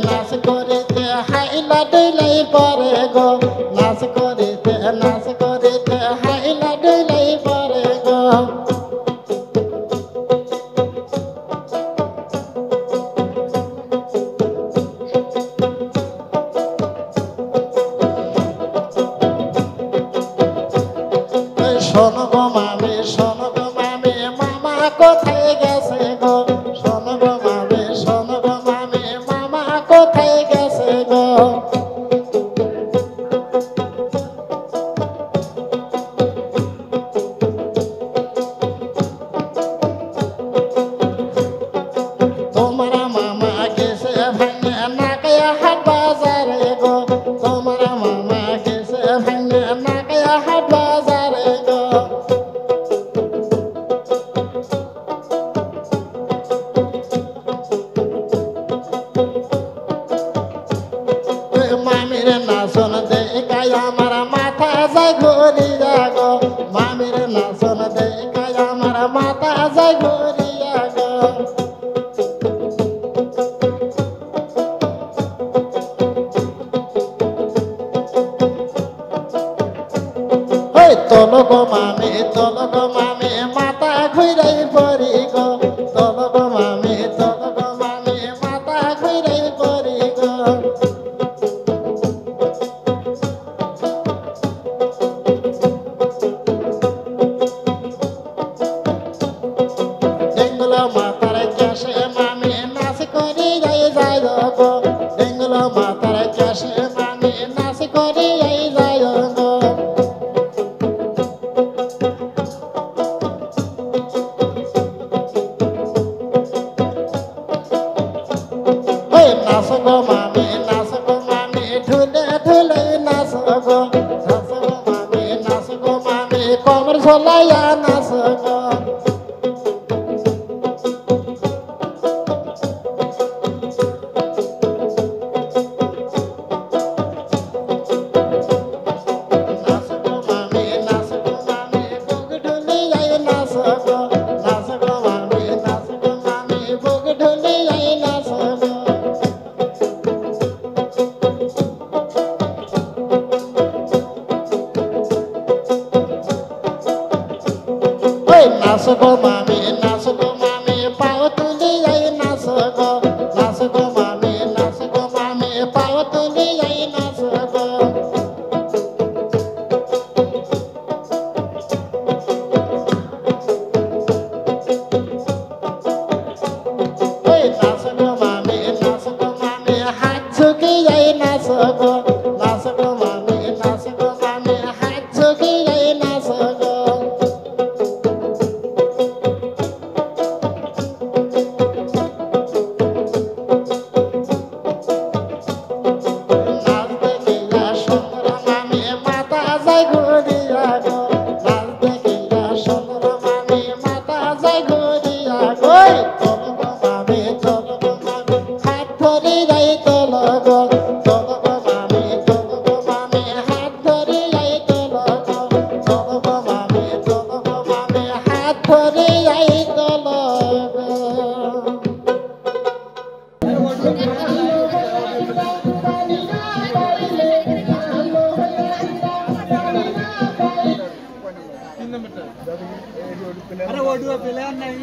নাচ করিতে হাইলা ডুলাই পরে গো নাচ করিতে হাইলা ডুলাই পরে গো শোনো গো মামি মামা কোথায় গেছে গো শোনো গো মামি মামা কোথায় গেছে গো তোমার মামা গেছে ভাঙে নাকায়া হাট বাজারে গো তোমার মামা গেছে ভাঙে নাকায়া হাট বাজারে গো মামির নাচন দেখায় আমার মাথা যায় ঘুরিয়া গো মামির নাচন দেখায় আমার মাথা যায় ঘুরিয়া গো তোলো গো মামি মাথা ঘুরাই পড়ি গো তোলো গো মামি মাথা ঘুরাই পড়ি গো ডেঙ্গুলো মাথার ক্যাশে মামি নাচ করি যাই গো ডেঙ্গুলো মাথার ক্যাশে মামি নাচ করি যাই গো নাচ গো মামি ঢুলে ঢুলে নাচ গো মামি কমর ঝোলাইয়া নাচ গো বুক ঢুলিয়াই নাচ গো মামি বুক ঢুলিয়াই নাচ গো নাচ গো মামি পাও তুলিয়াই নাচ গো মামি পাও তুলিয়াই নাচ গো নাচ গো মামি হাত ঝুঁকিয়াই নাচ গো মামি হাত ঝুঁকিয়াই নাচ গো अरे वो डुआ प्लेयर नहीं